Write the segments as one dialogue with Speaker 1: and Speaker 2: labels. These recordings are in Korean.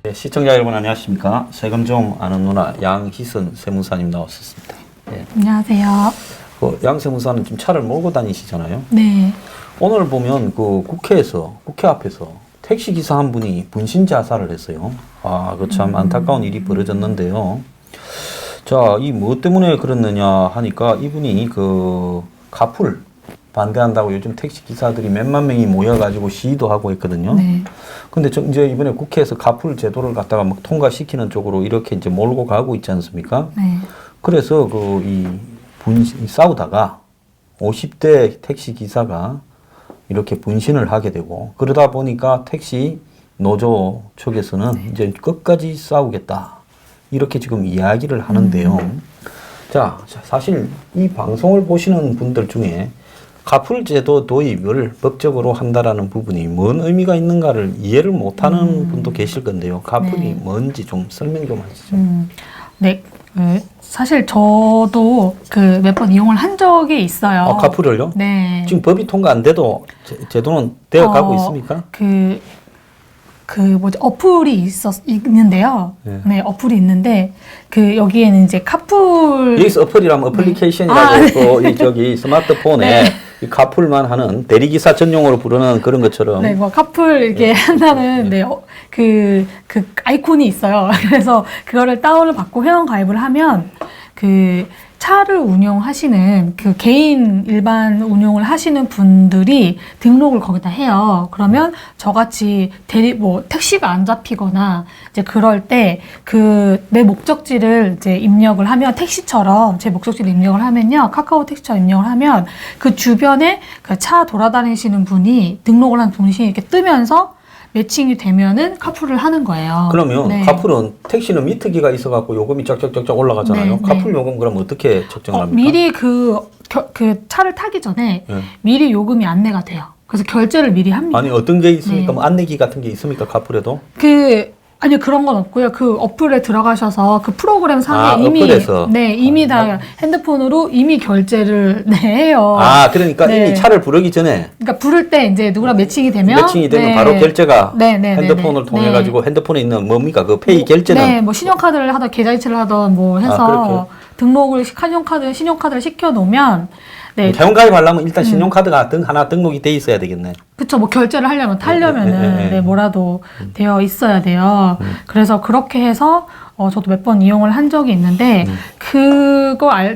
Speaker 1: 네, 시청자 여러분 안녕하십니까. 세금좀 아는 누나 양희선 세무사님 나왔었습니다. 네.
Speaker 2: 안녕하세요.
Speaker 1: 양 세무사는 지금 차를 몰고 다니시잖아요.
Speaker 2: 네.
Speaker 1: 오늘 보면 그 국회 앞에서 택시 기사 한 분이 분신 자살을 했어요. 아, 그 참 안타까운 일이 벌어졌는데요. 자, 이 뭐 때문에 그랬느냐 하니까 이분이 그 카풀 반대한다고 요즘 택시 기사들이 몇만 명이 모여가지고 시위도 하고 있거든요.
Speaker 2: 네.
Speaker 1: 근데 이제 이번에 국회에서 카풀 제도를 갖다가 막 통과시키는 쪽으로 이렇게 이제 몰고 가고 있지 않습니까?
Speaker 2: 네.
Speaker 1: 그래서 싸우다가 50대 택시 기사가 이렇게 분신을 하게 되고 그러다 보니까 택시 노조 쪽에서는 이제 끝까지 싸우겠다. 이렇게 지금 이야기를 하는데요. 자, 사실 이 방송을 보시는 분들 중에 카풀 제도 도입을 법적으로 한다라는 부분이 뭔 의미가 있는가를 이해를 못하는 분도 계실 건데요. 카풀이
Speaker 2: 네.
Speaker 1: 뭔지 좀 설명 좀 하시죠.
Speaker 2: 네. 사실 저도 그 몇 번 이용을 한 적이 있어요.
Speaker 1: 아, 카풀을요?
Speaker 2: 네.
Speaker 1: 지금 법이 통과 안 돼도 제도는 되어 가고 있습니까?
Speaker 2: 어플이 있는데요.
Speaker 1: 네.
Speaker 2: 네, 어플이 있는데, 여기에는 이제 카풀.
Speaker 1: 여기서 어플이라면 어플리케이션이라고 또 이 저기 스마트폰에
Speaker 2: 네.
Speaker 1: 이 카풀만 하는 대리기사 전용으로 부르는 그런 것처럼.
Speaker 2: 네, 뭐 카풀 이렇게 한다는 그 아이콘이 있어요. 그래서 그거를 다운을 받고 회원 가입을 하면 차를 운영하시는 개인 일반 운용을 하시는 분들이 등록을 거기다 해요. 그러면 저같이 택시가 안 잡히거나 이제 그럴 때 내 목적지를 이제 입력을 하면 택시처럼 제 목적지를 입력을 하면요. 카카오 택시처럼 입력을 하면 그 주변에 차 돌아다니시는 분이 등록을 한 분이 이렇게 뜨면서 매칭이 되면은 카풀을 하는 거예요.
Speaker 1: 그러면
Speaker 2: 네.
Speaker 1: 카풀은 택시는 미터기가 있어갖고 요금이 쫙쫙쫙쫙 올라가잖아요.
Speaker 2: 네,
Speaker 1: 카풀 요금 그럼 어떻게 측정을 합니까?
Speaker 2: 미리 그 차를 타기 전에
Speaker 1: 네.
Speaker 2: 미리 요금이 안내가 돼요. 그래서 결제를 미리 합니다.
Speaker 1: 아니 어떤 게 있습니까?
Speaker 2: 네.
Speaker 1: 뭐 안내기 같은 게 있습니까? 카풀에도?
Speaker 2: 아니요, 그런 건 없고요. 그 어플에 들어가셔서 그 프로그램 상에 이미 다 핸드폰으로 이미 결제를 해요.
Speaker 1: 아, 그러니까
Speaker 2: 네.
Speaker 1: 이미 차를 부르기 전에
Speaker 2: 그러니까 부를 때 이제 누구랑 매칭이 되면
Speaker 1: 바로 결제가
Speaker 2: 네.
Speaker 1: 핸드폰을 통해 가지고 핸드폰에 있는 뭡니까? 그 페이 결제는
Speaker 2: 네, 뭐 신용카드를 하던 계좌이체를 하던 뭐 해서 등록을 신용카드를 시켜 놓으면
Speaker 1: 회원가입 하려면 일단 신용카드가 하나 등록이 돼 있어야 되겠네.
Speaker 2: 그쵸, 뭐 결제를 타려면은 뭐라도 되어 있어야 돼요. 그래서 그렇게 해서 저도 몇 번 이용을 한 적이 있는데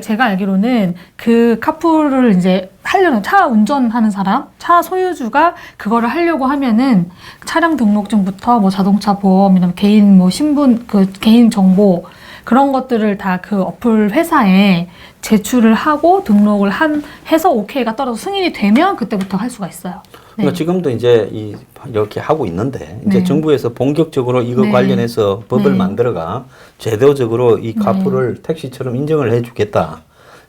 Speaker 2: 제가 알기로는 그 카풀을 이제 하려는 차 운전하는 사람, 차 소유주가 그거를 하려고 하면은 차량 등록증부터 뭐 자동차 보험, 개인 뭐 신분 개인 정보 그런 것들을 다 그 어플 회사에 제출을 하고 등록을 해서 오케이가 떨어져 승인이 되면 그때부터 할 수가 있어요. 네.
Speaker 1: 그러니까 지금도 이제 이렇게 하고 있는데 이제
Speaker 2: 네.
Speaker 1: 정부에서 본격적으로 이거
Speaker 2: 네.
Speaker 1: 관련해서 법을
Speaker 2: 네.
Speaker 1: 만들어가 제도적으로 이 카풀을 택시처럼 인정을 해주겠다.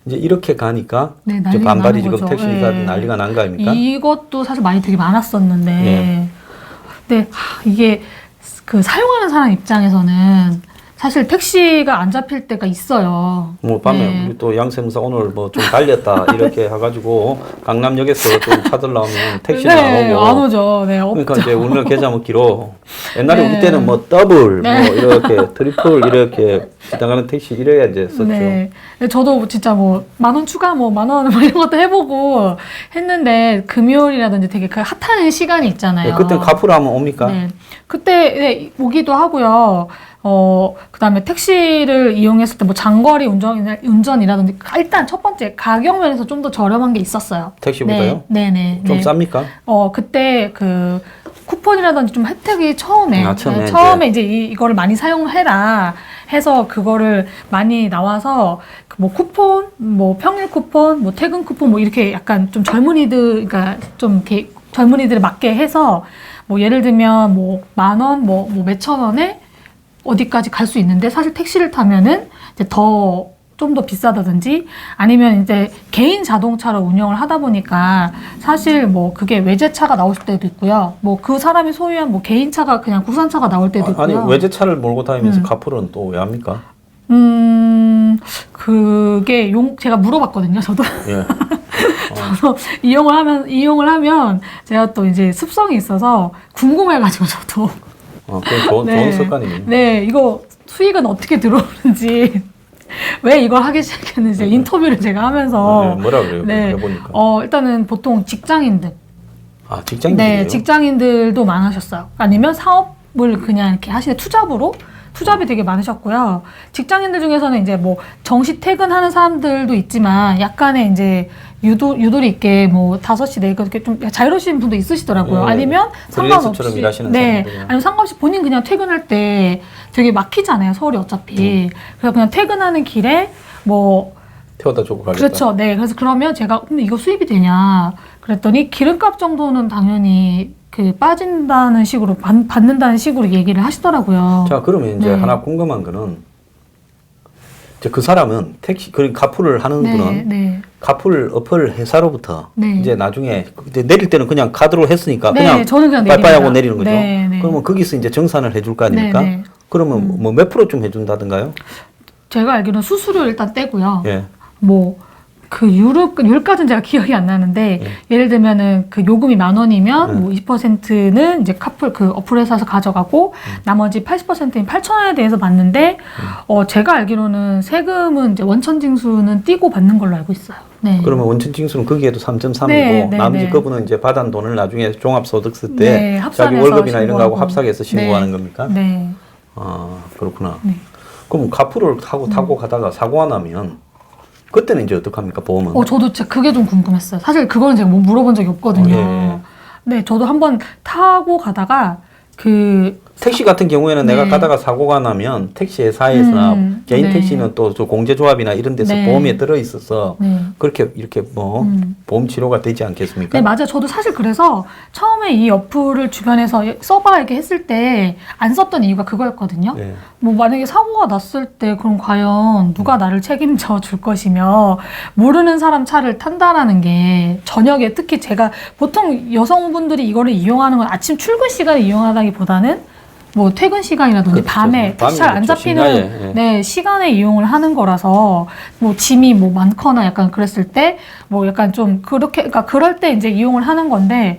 Speaker 1: 이제 이렇게 가니까
Speaker 2: 네,
Speaker 1: 이제 반발이 지금
Speaker 2: 거죠.
Speaker 1: 택시기사들
Speaker 2: 네.
Speaker 1: 난리가 난 거 아닙니까?
Speaker 2: 이것도 사실 많이 되게 많았었는데
Speaker 1: 네.
Speaker 2: 근데 이게 사용하는 사람 입장에서는 사실 택시가 안 잡힐 때가 있어요.
Speaker 1: 뭐 밤에
Speaker 2: 네.
Speaker 1: 우리 또 양세무사 오늘 뭐 좀 달렸다 이렇게 해가지고 강남역에서 좀 차들 나오면 택시는 안 오고
Speaker 2: 안 오죠. 네,
Speaker 1: 그러니까 이제 오늘 계좌 먹기로 옛날에
Speaker 2: 네.
Speaker 1: 우리 때는 뭐 더블
Speaker 2: 네.
Speaker 1: 뭐 이렇게 트리플 이렇게 지나가는 택시 이래야 이제 썼죠.
Speaker 2: 네. 저도 진짜 뭐 10,000원 추가 뭐 10,000원 뭐 이런 것도 해보고 했는데 금요일이라든지 되게 핫한 시간이 있잖아요.
Speaker 1: 네, 그때 카풀 하면 옵니까?
Speaker 2: 네. 그때 오기도 하고요. 그다음에 택시를 이용했을 때 뭐 장거리 운전이라든지 일단 첫 번째 가격 면에서 좀 더 저렴한 게 있었어요.
Speaker 1: 택시보다요?
Speaker 2: 네.
Speaker 1: 좀 쌉니까?
Speaker 2: 그때 쿠폰이라든지 좀 혜택이 처음에 이제 이거를 많이 사용해라 해서 그거를 많이 나와서 뭐 쿠폰, 뭐 평일 쿠폰, 뭐 퇴근 쿠폰 뭐 이렇게 약간 좀 그러니까 좀 이렇게 젊은이들에 맞게 해서 뭐 예를 들면 뭐 10,000원, 뭐 몇천 원에 어디까지 갈 수 있는데 사실 택시를 타면은 이제 더 좀 더 비싸다든지 아니면 이제 개인 자동차로 운영을 하다 보니까 사실 뭐 그게 외제차가 나올 때도 있고요. 뭐 그 사람이 소유한 뭐 개인차가 그냥 국산차가 나올 때도 있고요.
Speaker 1: 아니 외제차를 몰고 다니면서 카풀은 또 왜 합니까?
Speaker 2: 그게 제가 물어봤거든요. 저도.
Speaker 1: 예.
Speaker 2: 저도 이용을 하면 제가 또 이제 습성이 있어서 궁금해가지고 저도.
Speaker 1: 그건 좋은 습관이네요.
Speaker 2: 네, 이거 수익은 어떻게 들어오는지. 왜 이걸 하기 시작했는지 인터뷰를 제가 하면서
Speaker 1: 뭐라 그래요?
Speaker 2: 네,
Speaker 1: 해보니까.
Speaker 2: 일단은 보통 직장인들
Speaker 1: 직장인들이에요?
Speaker 2: 네, 직장인들도 많으셨어요. 아니면 사업을 그냥 이렇게 하시는 투잡이 되게 많으셨고요. 직장인들 중에서는 이제 뭐 정시 퇴근하는 사람들도 있지만 약간의 이제 유도리 있게 뭐 5시, 4시 이렇게 좀 자유로우신 분도 있으시더라고요.
Speaker 1: 예,
Speaker 2: 아니면
Speaker 1: 프리랜서처럼 일하시는 사람들.
Speaker 2: 아니면 상관없이 본인 그냥 퇴근할 때 되게 막히잖아요. 서울이 어차피. 그래서 그냥 퇴근하는 길에 뭐
Speaker 1: 태워다 주고 가겠다.
Speaker 2: 그렇죠. 네. 그래서 그러면 제가 근데 이거 수입이 되냐 그랬더니 기름값 정도는 당연히 빠진다는 식으로 받는다는 식으로 얘기를 하시더라고요.
Speaker 1: 자, 그러면 이제
Speaker 2: 네.
Speaker 1: 하나 궁금한 거는 이제 그 사람은 택시 카풀을 하는 분은
Speaker 2: 네.
Speaker 1: 카풀 어플 회사로부터
Speaker 2: 네.
Speaker 1: 이제 나중에 이제 내릴 때는 그냥 카드로 했으니까
Speaker 2: 네, 저는 그냥
Speaker 1: 빠이빠이하고
Speaker 2: 내립니다.
Speaker 1: 내리는 거죠.
Speaker 2: 네, 네.
Speaker 1: 그러면 거기서 이제 정산을 해줄 거 아닙니까?
Speaker 2: 네, 네.
Speaker 1: 그러면 뭐 몇 프로 좀 해준다든가요?
Speaker 2: 제가 알기로는 수수료 일단 떼고요.
Speaker 1: 예.
Speaker 2: 뭐 그 율까지는 제가 기억이 안 나는데 예를 들면은 그 요금이 10,000원이면 뭐 20%는 이제 카풀 그 어플 회사에서 가져가고 나머지 80%인 8,000원에 대해서 받는데 제가 알기로는 세금은 이제 원천징수는 띄고 받는 걸로 알고 있어요. 네.
Speaker 1: 그러면 원천징수는 거기에도 3.3이고
Speaker 2: 네, 네,
Speaker 1: 나머지
Speaker 2: 네.
Speaker 1: 그분은 이제 받은 돈을 나중에 종합소득세 때
Speaker 2: 네,
Speaker 1: 자기
Speaker 2: 합산해서
Speaker 1: 월급이나 이런 거하고
Speaker 2: 신고하고.
Speaker 1: 합산해서 신고하는 겁니까?
Speaker 2: 네.
Speaker 1: 아, 그렇구나.
Speaker 2: 네.
Speaker 1: 그럼 카풀을 타고 가다가 사고가 나면 그때는 이제 어떡합니까? 보험은?
Speaker 2: 저도 진짜 그게 좀 궁금했어요. 사실 그거는 제가 뭐 물어본 적이 없거든요.
Speaker 1: 예.
Speaker 2: 네, 저도 한번 타고 가다가
Speaker 1: 택시 같은 경우에는
Speaker 2: 네.
Speaker 1: 내가 가다가 사고가 나면 택시 회사에서나 개인
Speaker 2: 네.
Speaker 1: 택시는 또 저 공제조합이나 이런 데서
Speaker 2: 네.
Speaker 1: 보험에 들어 있어서
Speaker 2: 네.
Speaker 1: 그렇게 이렇게 뭐 보험 치료가 되지 않겠습니까?
Speaker 2: 네, 맞아요. 저도 사실 그래서 처음에 이 어플을 주변에서 써봐 이렇게 했을 때 안 썼던 이유가 그거였거든요.
Speaker 1: 네.
Speaker 2: 뭐 만약에 사고가 났을 때 그럼 과연 누가 나를 책임져 줄 것이며 모르는 사람 차를 탄다라는 게 저녁에 특히 제가 보통 여성분들이 이거를 이용하는 건 아침 출근 시간에 이용하다기보다는 뭐 퇴근 시간이라든지
Speaker 1: 그렇죠.
Speaker 2: 밤에 택시 잘 안
Speaker 1: 밤이겠죠.
Speaker 2: 잡히는
Speaker 1: 심야에, 예.
Speaker 2: 네, 시간에 이용을 하는 거라서 뭐 짐이 뭐 많거나 약간 그랬을 때 뭐 약간 좀 그렇게 그러니까 그럴 때 이제 이용을 하는 건데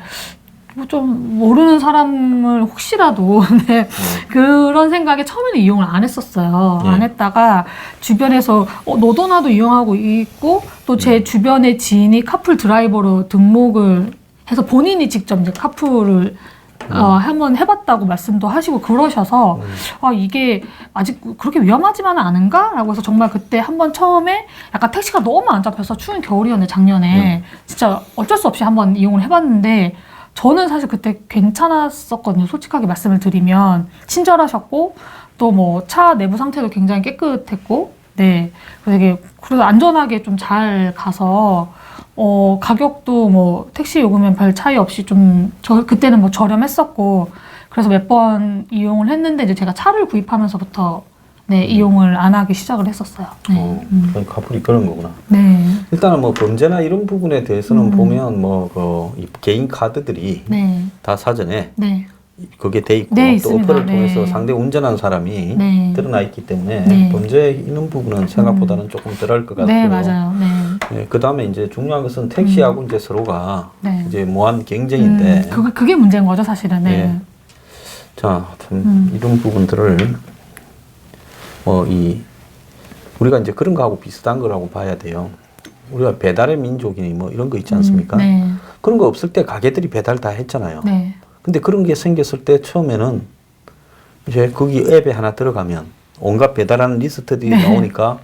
Speaker 2: 뭐 좀 모르는 사람을 혹시라도 네, 그런 생각에 처음에는 이용을 안 했었어요.
Speaker 1: 예.
Speaker 2: 안 했다가 주변에서 너도 나도 이용하고 있고 또 제 주변의 지인이 카풀 드라이버로 등록을 해서 본인이 직접 이제 카풀을 한번 해봤다고 말씀도 하시고 그러셔서 이게 아직 그렇게 위험하지만은 않은가? 라고 해서 정말 그때 한번 처음에 약간 택시가 너무 안 잡혀서 추운 겨울이었는데 작년에 진짜 어쩔 수 없이 한번 이용을 해봤는데 저는 사실 그때 괜찮았었거든요. 솔직하게 말씀을 드리면 친절하셨고 또 뭐 차 내부 상태도 굉장히 깨끗했고 네 되게 그래도 안전하게 좀 잘 가서 가격도 뭐 택시 요금엔 별 차이 없이 그때는 뭐 저렴했었고 그래서 몇 번 이용을 했는데 이제 제가 차를 구입하면서부터 네 이용을 안 하기 시작을 했었어요. 네.
Speaker 1: 카풀이 그런 거구나.
Speaker 2: 네.
Speaker 1: 일단은 뭐 범죄나 이런 부분에 대해서는 보면 뭐 이 개인 카드들이
Speaker 2: 네.
Speaker 1: 다 사전에
Speaker 2: 네.
Speaker 1: 그게 돼 있고
Speaker 2: 네,
Speaker 1: 또
Speaker 2: 있습니다.
Speaker 1: 어플을
Speaker 2: 네.
Speaker 1: 통해서 상대 운전한 사람이
Speaker 2: 네.
Speaker 1: 드러나 있기 때문에
Speaker 2: 네.
Speaker 1: 범죄 있는 부분은 생각보다는 조금 덜할 것 같고요.
Speaker 2: 네, 맞아요. 네.
Speaker 1: 네, 그 다음에 이제 중요한 것은 택시하고 이제 서로가
Speaker 2: 네.
Speaker 1: 이제 무한 경쟁인데,
Speaker 2: 그게 문제인 거죠, 사실은. 네.
Speaker 1: 예. 자, 참 이런 부분들을 우리가 이제 그런 거하고 비슷한 거라고 봐야 돼요. 우리가 배달의 민족이니 뭐 이런 거 있지 않습니까?
Speaker 2: 네.
Speaker 1: 그런 거 없을 때 가게들이 배달 다 했잖아요.
Speaker 2: 네.
Speaker 1: 근데 그런 게 생겼을 때 처음에는 이제 거기 앱에 하나 들어가면 온갖 배달하는 리스트들이
Speaker 2: 네.
Speaker 1: 나오니까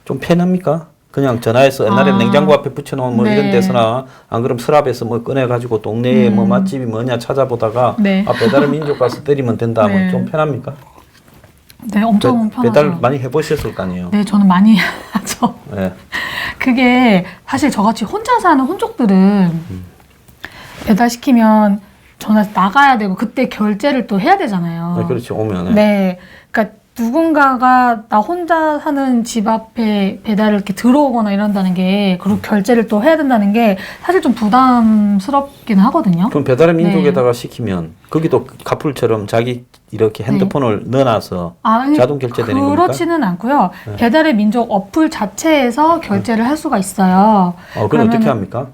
Speaker 1: 좀 편합니까? 그냥 전화해서 옛날에 냉장고 앞에 붙여놓은 뭐
Speaker 2: 네.
Speaker 1: 이런 데서나 안 그럼 서랍에서 뭐 꺼내가지고 동네에 뭐 맛집이 뭐냐 찾아보다가
Speaker 2: 네.
Speaker 1: 배달의 민족 가서 때리면 된다 하면
Speaker 2: 네.
Speaker 1: 좀 편합니까?
Speaker 2: 네, 엄청 편하죠.
Speaker 1: 배달 많이 해보셨을 거 아니에요?
Speaker 2: 네, 저는 많이 하죠.
Speaker 1: 네.
Speaker 2: 그게 사실 저같이 혼자 사는 혼족들은 배달시키면 전화 나가야 되고 그때 결제를 또 해야 되잖아요.
Speaker 1: 네, 그렇죠. 오면.
Speaker 2: 네. 그러니까 누군가가 나 혼자 사는 집 앞에 배달을 이렇게 들어오거나 이런다는 게, 그리고 결제를 또 해야 된다는 게 사실 좀 부담스럽긴 하거든요.
Speaker 1: 그럼 배달의 민족에다가 시키면 거기도 카풀처럼 자기 이렇게 핸드폰을 넣어놔서
Speaker 2: 아니,
Speaker 1: 자동 결제되는 겁니까?
Speaker 2: 그렇지는 않고요. 배달의 민족 어플 자체에서 결제를 할 수가 있어요.
Speaker 1: 그럼 어떻게 합니까?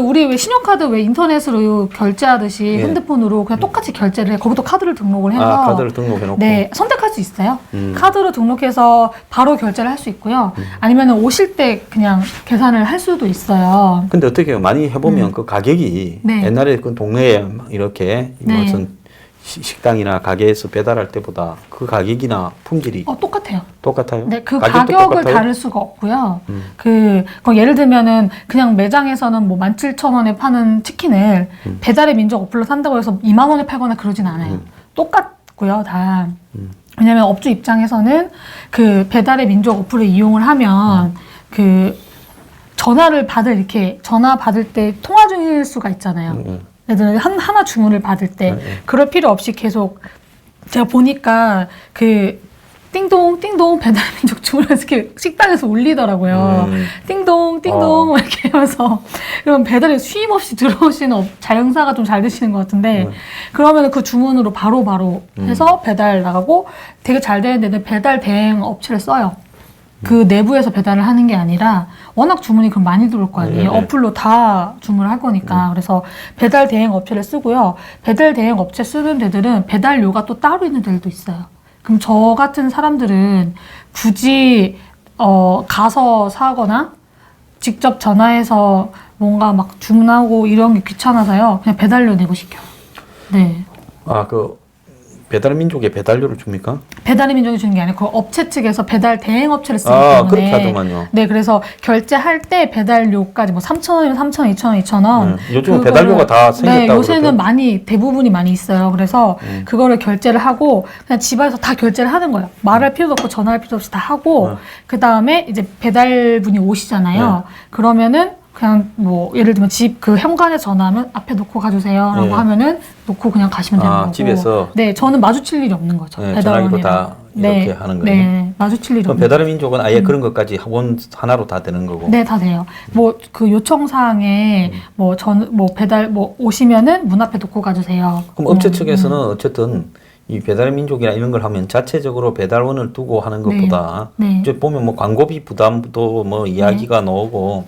Speaker 2: 우리 왜 신용카드 왜 인터넷으로 결제하듯이
Speaker 1: 예.
Speaker 2: 핸드폰으로 그냥 똑같이 결제를 해. 거기도 카드를 등록을 해서.
Speaker 1: 카드를 등록해놓고.
Speaker 2: 네, 선택할 수 있어요. 카드로 등록해서 바로 결제를 할 수 있고요. 아니면 오실 때 그냥 계산을 할 수도 있어요.
Speaker 1: 근데 어떻게 해요? 많이 해보면 그 가격이
Speaker 2: 네.
Speaker 1: 옛날에 그 동네에 막 이렇게
Speaker 2: 네.
Speaker 1: 무슨 식당이나 가게에서 배달할 때보다 그 가격이나 품질이
Speaker 2: 똑같아요.
Speaker 1: 똑같아요?
Speaker 2: 네, 그
Speaker 1: 가격도
Speaker 2: 가격을
Speaker 1: 똑같아요?
Speaker 2: 다를 수가 없고요. 그 예를 들면은 그냥 매장에서는 뭐 17,000원에 파는 치킨을 배달의 민족 어플로 산다고 해서 2만 원에 팔거나 그러진 않아요. 똑같고요, 다. 왜냐면 업주 입장에서는 그 배달의 민족 어플을 이용을 하면 그 전화 받을 때 통화 중일 수가 있잖아요. 예를 들어 하나 주문을 받을 때 그럴 필요 없이 계속 제가 보니까 그 띵동 띵동 배달의 민족 주문해서 이렇게 식당에서 울리더라고요. 띵동 띵동 이렇게 하면서 그럼 배달이 쉼 없이 들어오시는 자영사가 좀 잘 되시는 것 같은데 그러면 그 주문으로 바로 해서 배달 나가고 되게 잘 되는데 배달 대행 업체를 써요. 그 내부에서 배달을 하는 게 아니라 워낙 주문이 그럼 많이 들어올 거 아니에요.
Speaker 1: 네.
Speaker 2: 어플로 다 주문을 할 거니까. 그래서 배달 대행 업체를 쓰고요. 배달 대행 업체 쓰는 데들은 배달료가 또 따로 있는 데들도 있어요. 그럼 저 같은 사람들은 굳이 가서 사거나 직접 전화해서 뭔가 막 주문하고 이런 게 귀찮아서요. 그냥 배달료 내고 시켜요. 네.
Speaker 1: 배달의 민족에 배달료를 줍니까?
Speaker 2: 배달의 민족이 주는 게 아니고 그 업체 측에서 배달 대행 업체를 쓰기 때문에
Speaker 1: 그렇게 하더만요.
Speaker 2: 네, 그래서 결제할 때 배달료까지 뭐 3,000원이면 3,000원, 2,000원, 2,000원.
Speaker 1: 요즘 배달료가 다 생겼다고
Speaker 2: 네, 요새는
Speaker 1: 그러더라고요.
Speaker 2: 대부분이 많이 있어요. 그래서 그거를 결제를 하고 그냥 집에서 다 결제를 하는 거예요. 말할 필요도 없고 전화할 필요도 없이 다 하고 그 다음에 이제 배달분이 오시잖아요. 그러면은 그냥 뭐 예를 들면 집 그 현관에 전화하면 앞에 놓고 가주세요라고 하면은 놓고 그냥 가시면 되는 거고.
Speaker 1: 집에서?
Speaker 2: 네, 저는 마주칠 일이 없는 거죠.
Speaker 1: 네, 전화기로 다 이렇게 하는 거예요?
Speaker 2: 네, 마주칠 일이
Speaker 1: 그럼
Speaker 2: 없는
Speaker 1: 배달의 민족은 아예 그런 것까지 하나로 다 되는 거고.
Speaker 2: 네, 다 돼요. 뭐 그 요청사항에 뭐 배달 오시면은 문 앞에 놓고 가주세요.
Speaker 1: 그럼 업체 측에서는 어쨌든 이 배달의 민족이나 이런 걸 하면 자체적으로 배달원을 두고 하는 것보다
Speaker 2: 네.
Speaker 1: 이제 보면 뭐 광고비 부담도 뭐 이야기가 나오고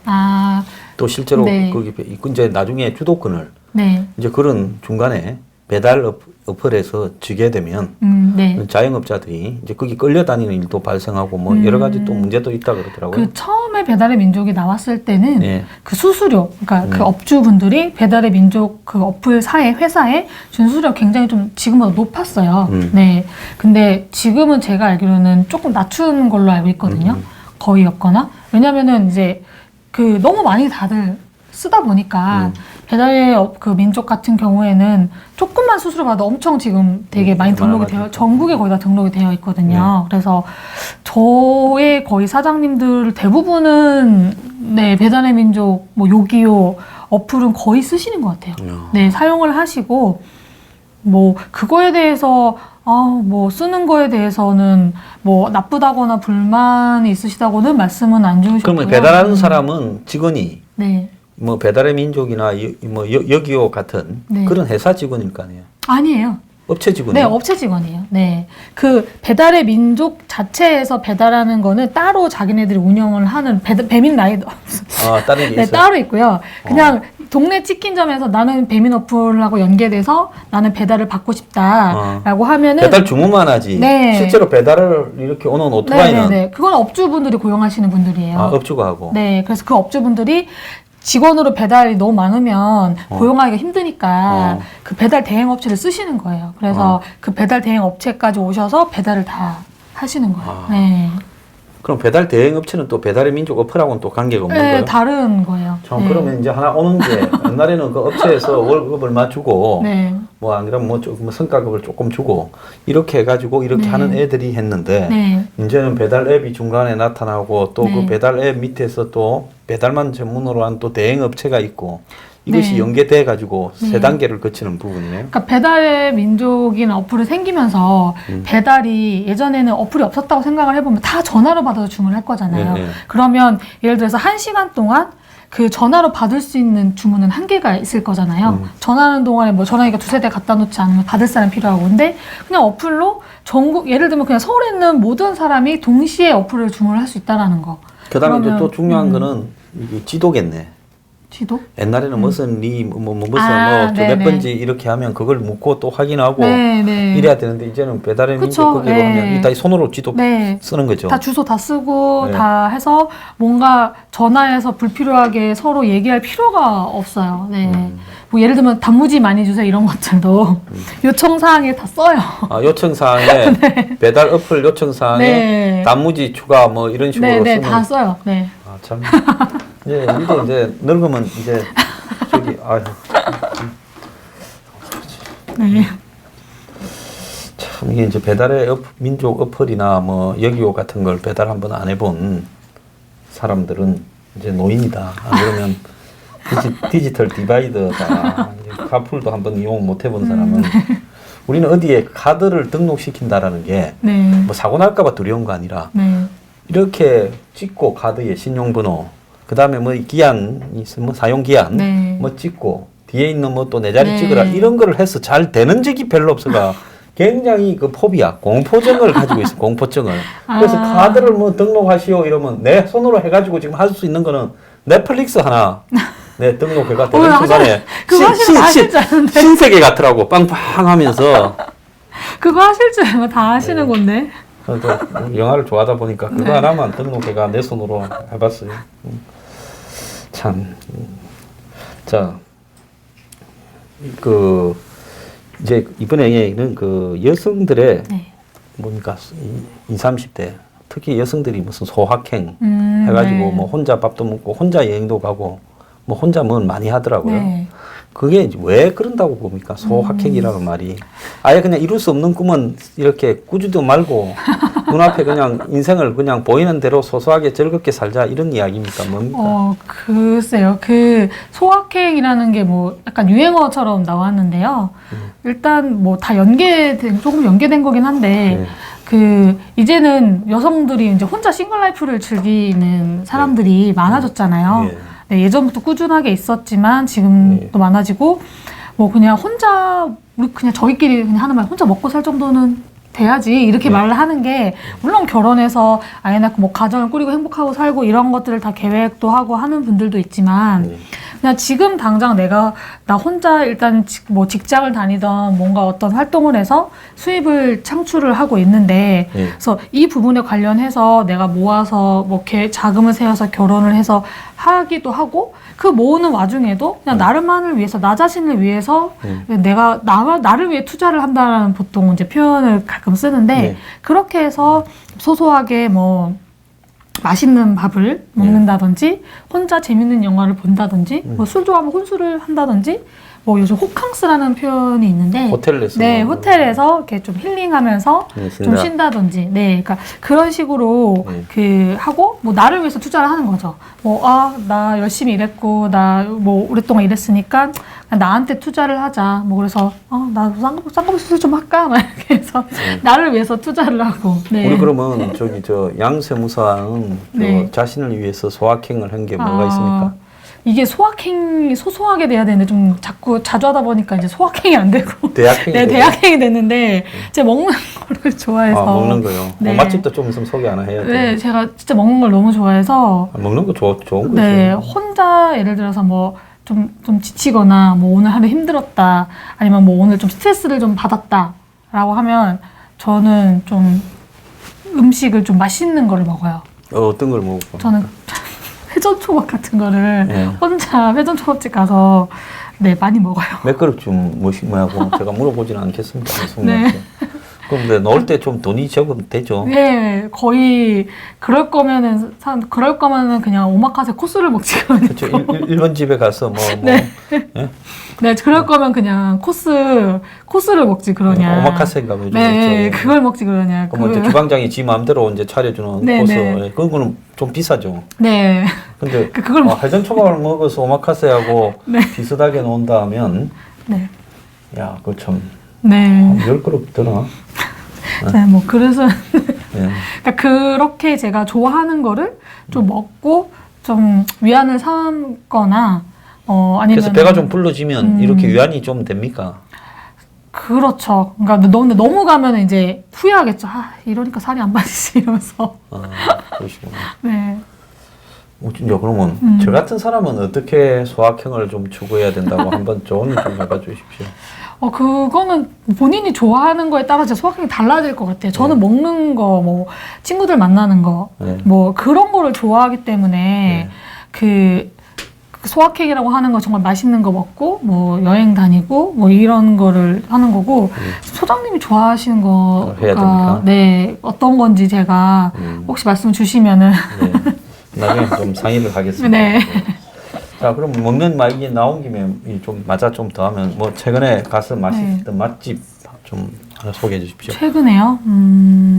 Speaker 1: 또 실제로
Speaker 2: 네.
Speaker 1: 거기 이제 나중에 주도권을
Speaker 2: 네.
Speaker 1: 이제 그런 중간에 배달 어플에서 지게 되면
Speaker 2: 네.
Speaker 1: 자영업자들이 이제 거기 끌려다니는 일도 발생하고 뭐 여러 가지 또 문제도 있다 그러더라고요.
Speaker 2: 그 처음에 배달의 민족이 나왔을 때는
Speaker 1: 네.
Speaker 2: 그 수수료, 그러니까 그 업주분들이 배달의 민족 그 어플 회사에 준 수수료 굉장히 좀 지금보다 높았어요. 네. 근데 지금은 제가 알기로는 조금 낮춘 걸로 알고 있거든요. 거의 없거나. 왜냐면은 이제 그 너무 많이 다들 쓰다 보니까 배달의 그 민족 같은 경우에는 조금만 수수료 받아 엄청 지금 되게 많이 등록이 되어 전국에 거의 다 등록이 되어 있거든요. 그래서 저의 거의 사장님들 대부분은 네 배달의 민족 뭐 요기요 어플은 거의 쓰시는 것 같아요. 네 사용을 하시고 뭐 그거에 대해서 뭐 쓰는 거에 대해서는 뭐 나쁘다거나 불만이 있으시다고는 말씀은 안 주셨고요.
Speaker 1: 그러면 배달하는 사람은 직원이
Speaker 2: 네.
Speaker 1: 뭐 배달의 민족이나 여기요 같은
Speaker 2: 네.
Speaker 1: 그런 회사 직원일 거 아니에요?
Speaker 2: 아니에요.
Speaker 1: 업체
Speaker 2: 네,
Speaker 1: 직원이에요?
Speaker 2: 업체 직원이에요. 네. 그 배달의 민족 자체에서 배달하는 거는 따로 자기네들이 운영을 하는 배민 라이더.
Speaker 1: 다른 게
Speaker 2: 네,
Speaker 1: 있어요?
Speaker 2: 따로 있고요. 그냥 동네 치킨점에서 나는 배민 어플하고 연계돼서 나는 배달을 받고 싶다라고 하면은
Speaker 1: 배달 주문만 하지.
Speaker 2: 네.
Speaker 1: 실제로 배달을 이렇게 오는 오토바이는
Speaker 2: 네. 그건 업주분들이 고용하시는 분들이에요.
Speaker 1: 업주가 하고.
Speaker 2: 네, 그래서 그 업주분들이 직원으로 배달이 너무 많으면 고용하기가 힘드니까 그 배달 대행 업체를 쓰시는 거예요. 그래서 그 배달 대행 업체까지 오셔서 배달을 다 하시는 거예요. 네.
Speaker 1: 그럼 배달 대행 업체는 또 배달의 민족 어플하고는 또 관계가 없는
Speaker 2: 네,
Speaker 1: 거예요?
Speaker 2: 다른 거예요.
Speaker 1: 참 그러면 이제 하나 오는 게 옛날에는 그 업체에서 월급 얼마 주고
Speaker 2: 네.
Speaker 1: 뭐 안 그러면 뭐 조금 성과급을 조금 주고 이렇게 해가지고 이렇게
Speaker 2: 네.
Speaker 1: 하는 애들이 했는데
Speaker 2: 네.
Speaker 1: 이제는 배달 앱이 중간에 나타나고 또 그
Speaker 2: 네.
Speaker 1: 배달 앱 밑에서 또 배달만 전문으로 한 또 대행 업체가 있고 이것이
Speaker 2: 네.
Speaker 1: 연계돼 가지고
Speaker 2: 네.
Speaker 1: 세 단계를 거치는 부분이네요.
Speaker 2: 그러니까 배달의 민족이나 어플이 생기면서 배달이 예전에는 어플이 없었다고 생각을 해보면 다 전화로 받아서 주문을 할 거잖아요.
Speaker 1: 네, 네.
Speaker 2: 그러면 예를 들어서 1시간 동안 그 전화로 받을 수 있는 주문은 한계가 있을 거잖아요. 전화하는 동안에 뭐 전화기가 두세 대 갖다 놓지 않으면 받을 사람 필요하고. 근데 그냥 어플로 전국, 예를 들면 그냥 서울에 있는 모든 사람이 동시에 어플을 주문을 할 수 있다라는 거.
Speaker 1: 그다음에 이제
Speaker 2: 그러면,
Speaker 1: 또 중요한 거는 이게 지도겠네.
Speaker 2: 지도?
Speaker 1: 옛날에는 무슨 무슨
Speaker 2: 아,
Speaker 1: 몇
Speaker 2: 네네.
Speaker 1: 번지 이렇게 하면 그걸 묻고 또 확인하고
Speaker 2: 네, 네.
Speaker 1: 이래야 되는데 이제는 배달의 민족
Speaker 2: 그쵸,
Speaker 1: 거기로
Speaker 2: 네.
Speaker 1: 하면 이따 손으로 지도
Speaker 2: 네.
Speaker 1: 쓰는 거죠.
Speaker 2: 다 주소 다 쓰고
Speaker 1: 네.
Speaker 2: 다 해서 뭔가 전화해서 불필요하게 서로 얘기할 필요가 없어요. 네. 뭐 예를 들면 단무지 많이 주세요 이런 것들도 요청 사항에 다 써요.
Speaker 1: 아, 요청 사항에 배달 어플 요청 사항에
Speaker 2: 네.
Speaker 1: 단무지 추가 뭐 이런 식으로
Speaker 2: 네, 네,
Speaker 1: 쓰면
Speaker 2: 다 써요. 네.
Speaker 1: 아, 참. 이제 우리도 이제 늙으면 이제 저기 아유
Speaker 2: 네.
Speaker 1: 참 이게 이제 배달의 민족 어플이나 뭐 여기요 같은 걸 배달 한번 안 해본 사람들은 이제 노인이다. 안 그러면 디지털 디바이더다. 이제 카풀도 한번 이용 못 해본 사람은 우리는 어디에 카드를 등록시킨다라는 게
Speaker 2: 네.
Speaker 1: 뭐 사고 날까봐 두려운 거 아니라
Speaker 2: 네.
Speaker 1: 이렇게 찍고 카드에 신용번호 그다음에 뭐 기한 있으면 뭐 사용 기한
Speaker 2: 네.
Speaker 1: 뭐 찍고 뒤에 있는 뭐 또 내 자리
Speaker 2: 네.
Speaker 1: 찍으라 이런 거를 해서 잘 되는 적이 별로 없어가 굉장히 그 포비아 공포증을 가지고 있어 공포증을 그래서
Speaker 2: 아.
Speaker 1: 카드를 뭐 등록하시오 이러면 내 손으로 해가지고 지금 할 수 있는 거는 넷플릭스 하나 내 등록해가 되는 순간에
Speaker 2: 그거 하시면 다 하실 줄 아는데.
Speaker 1: 신세계 같더라고 빵빵 하면서
Speaker 2: 그거 하실 줄 알면 다 하시는 건데.
Speaker 1: 그래서 영화를 좋아하다 보니까 그거
Speaker 2: 네.
Speaker 1: 하나만 등록해가 내 손으로 해봤어요. 참. 자, 그 이제 이번에는 그 여성들의
Speaker 2: 네.
Speaker 1: 뭡니까 20, 30대 특히 여성들이 무슨 소확행 해가지고
Speaker 2: 네.
Speaker 1: 뭐 혼자 밥도 먹고 혼자 여행도 가고 뭐 혼자 뭐 많이 하더라고요.
Speaker 2: 네.
Speaker 1: 그게 이제 왜 그런다고 봅니까? 소확행이라는 말이. 아예 그냥 이룰 수 없는 꿈은 이렇게 꾸지도 말고 눈앞에 그냥 인생을 그냥 보이는 대로 소소하게 즐겁게 살자 이런 이야기입니까? 뭡니까?
Speaker 2: 글쎄요. 그 소확행이라는 게 뭐 약간 유행어처럼 나왔는데요. 일단 뭐 다 조금 연계된 거긴 한데
Speaker 1: 네.
Speaker 2: 그 이제는 여성들이 이제 혼자 싱글 라이프를 즐기는 사람들이 많아졌잖아요.
Speaker 1: 예.
Speaker 2: 네, 예전부터 꾸준하게 있었지만 지금 또 많아지고 뭐 그냥 혼자 우리 그냥 저희끼리 그냥 하는 말 혼자 먹고 살 정도는 돼야지 이렇게 말을 하는 게 물론 결혼해서 아이 낳고 뭐 가정을 꾸리고 행복하고 살고 이런 것들을 다 계획도 하고 하는 분들도 있지만 그냥 지금 당장 나 혼자 일단 뭐 직장을 다니던 뭔가 어떤 활동을 해서 수입을 창출을 하고 있는데 그래서 이 부분에 관련해서 내가 모아서 뭐 자금을 세워서 결혼을 해서 하기도 하고 그 모으는 와중에도 그냥 나를 위해서 나 자신을 위해서 내가 나를 위해 투자를 한다라는 보통 이제 표현을 가끔 쓰는데 그렇게 해서 소소하게 뭐 맛있는 밥을 먹는다든지 혼자 재밌는 영화를 본다든지 뭐 술 좋아하면 혼술을 한다든지 뭐 요즘 호캉스라는 표현이 있는데
Speaker 1: 호텔에서
Speaker 2: 네 호텔에서 이렇게 좀 힐링하면서 좀 쉰다든지 네 그러니까 그런 식으로 그 하고 뭐 나를 위해서 투자를 하는 거죠. 뭐 나 열심히 일했고 나 뭐 오랫동안 일했으니까 나한테 투자를 하자. 뭐 그래서 나 쌍꺼풀 수술 좀 할까? 막 이렇게 해서 나를 위해서 투자를 하고. 네.
Speaker 1: 우리 그러면 저 양세무사는
Speaker 2: 네.
Speaker 1: 자신을 위해서 소확행을 한 게 뭐가 있습니까?
Speaker 2: 이게 소확행이 소소하게 돼야 되는데 좀 자꾸 자주 하다 보니까 이제 소확행이 안 되고
Speaker 1: 대학행이
Speaker 2: 네, 대학행이 됐는데 제가 먹는 거를 좋아해서
Speaker 1: 먹는 거요.
Speaker 2: 네.
Speaker 1: 맛집도 좀 있으면 소개 하나 해야 돼.
Speaker 2: 네, 제가 진짜 먹는 걸 너무 좋아해서
Speaker 1: 먹는 거 좋은 거죠.
Speaker 2: 네, 혼자 예를 들어서 뭐 좀 지치거나 뭐 오늘 하루 힘들었다 아니면 뭐 오늘 좀 스트레스를 좀 받았다라고 하면 저는 좀 음식을 좀 맛있는 거를 먹어요.
Speaker 1: 어떤 걸 먹고?
Speaker 2: 저는 회전 초밥 같은 거를 혼자 회전 초밥집 가서 네 많이 먹어요.
Speaker 1: 몇 그릇 좀 뭐하고 제가 물어보지는 않겠습니다.
Speaker 2: 네.
Speaker 1: 근데 넣을 때 좀 돈이 적으면 되죠.
Speaker 2: 네, 거의 그럴 거면은 그냥 오마카세 코스를 먹지 그러니까.
Speaker 1: 그렇죠. 일본 집에 가서
Speaker 2: 네.
Speaker 1: 예?
Speaker 2: 네, 그럴 거면 그냥 코스를 먹지 그러냐.
Speaker 1: 오마카세인가 보죠.
Speaker 2: 네, 그걸 먹지 그러냐.
Speaker 1: 그럼 이제 주방장이 지 마음대로 이제 차려주는
Speaker 2: 네,
Speaker 1: 코스.
Speaker 2: 네.
Speaker 1: 그거는 좀 비싸죠.
Speaker 2: 네.
Speaker 1: 근데
Speaker 2: 그걸
Speaker 1: 해전 초밥을 먹어서 오마카세하고
Speaker 2: 네.
Speaker 1: 비슷하게 놓은다 하면
Speaker 2: 네.
Speaker 1: 야, 그거 참
Speaker 2: 네.
Speaker 1: 10그릇 드나?
Speaker 2: 네, 뭐 그래서
Speaker 1: 예.
Speaker 2: 그러니까 그렇게 제가 좋아하는 거를 좀 먹고 좀 위안을 삼거나 아니면
Speaker 1: 그래서 배가 좀 불러지면 이렇게 위안이 좀 됩니까?
Speaker 2: 그렇죠. 그러니까 너무 가면 이제 후회하겠죠. 아, 이러니까 살이 안 빠지지 이러면서.
Speaker 1: 아, 그러시구나.
Speaker 2: 네.
Speaker 1: 진짜 그러면 저 같은 사람은 어떻게 소확행을 좀 추구해야 된다고 한번 조언을 좀 해봐주십시오.
Speaker 2: 그거는 본인이 좋아하는 거에 따라 제 소확행이 달라질 것 같아요. 저는 먹는 거, 뭐, 친구들 만나는 거,
Speaker 1: 네.
Speaker 2: 뭐, 그런 거를 좋아하기 때문에,
Speaker 1: 네.
Speaker 2: 그 소확행이라고 하는 거 정말 맛있는 거 먹고, 뭐, 여행 다니고, 뭐, 이런 거를 하는 거고, 소장님이 좋아하시는
Speaker 1: 해야 됩니까?
Speaker 2: 거가, 네, 어떤 건지 제가 혹시 말씀 주시면은,
Speaker 1: 네. 나중에 좀 상의를 하겠습니다.
Speaker 2: 네.
Speaker 1: 자, 그럼 먹는 말이 나온 김에 좀 맞아 좀 더 하면 뭐 최근에 가서 맛있던 맛집 좀 하나 소개해 주십시오.
Speaker 2: 최근에요?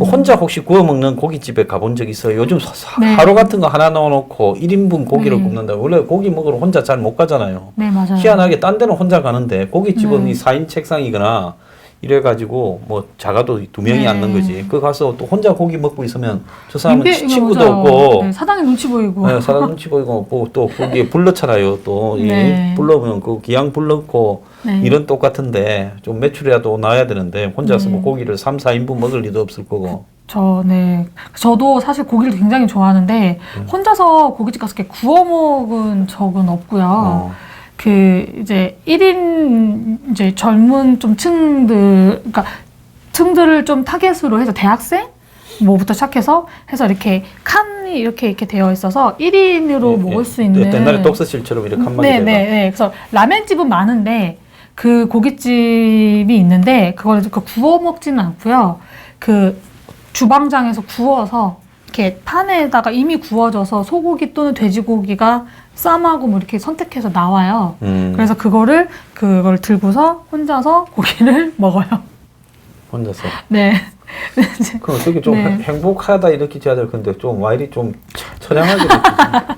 Speaker 1: 혼자 혹시 구워 먹는 고깃집에 가본 적 있어요? 요즘
Speaker 2: 네.
Speaker 1: 하루 같은 거 하나 넣어놓고 1인분 고기를
Speaker 2: 네.
Speaker 1: 굽는다. 원래 고기 먹으러 혼자 잘 못 가잖아요.
Speaker 2: 네, 맞아요.
Speaker 1: 희한하게 딴 데는 혼자 가는데 고깃집은
Speaker 2: 네.
Speaker 1: 이 4인 책상이거나 이래가지고 뭐 작아도 2명이
Speaker 2: 네.
Speaker 1: 앉는 거지. 그 가서 또 혼자 고기 먹고 있으면 저 사람은
Speaker 2: 이거
Speaker 1: 친구도
Speaker 2: 맞아요.
Speaker 1: 없고
Speaker 2: 네, 사장님 눈치 보이고.
Speaker 1: 네, 사람 눈치 보이고 또 거기에 불 넣잖아요. 또
Speaker 2: 네.
Speaker 1: 불 넣으면 그 기양 불 넣고
Speaker 2: 네.
Speaker 1: 이런 똑같은데 좀 매출이라도 나와야 되는데 혼자서 뭐 고기를 3, 4인분 먹을 리도 없을 거고.
Speaker 2: 네. 저도 사실 고기를 굉장히 좋아하는데 혼자서 고깃집 가서 이렇게 구워 먹은 적은 없고요. 이제 1인 이제 젊은 좀 그러니까 층들을 좀 타겟으로 해서 대학생 뭐부터 시작해서 해서 이렇게 칸이 이렇게 되어 있어서 1인으로 먹을 수 있는
Speaker 1: 옛날에 독서실처럼 이렇게 한 마디
Speaker 2: 네. 그래서 라멘집은 많은데 그 고깃집이 있는데 그걸 구워 먹지는 않고요. 그 주방장에서 구워서 이렇게 판에다가 이미 구워져서 소고기 또는 돼지고기가 쌈하고 뭐 이렇게 선택해서 나와요. 그래서 그걸 들고서 혼자서 고기를 먹어요.
Speaker 1: 혼자서.
Speaker 2: 네.
Speaker 1: 그럼 어떻게 좀
Speaker 2: 네.
Speaker 1: 행복하다 이렇게 해야 될 건데 좀 와 이리 좀 처량하게 느끼죠.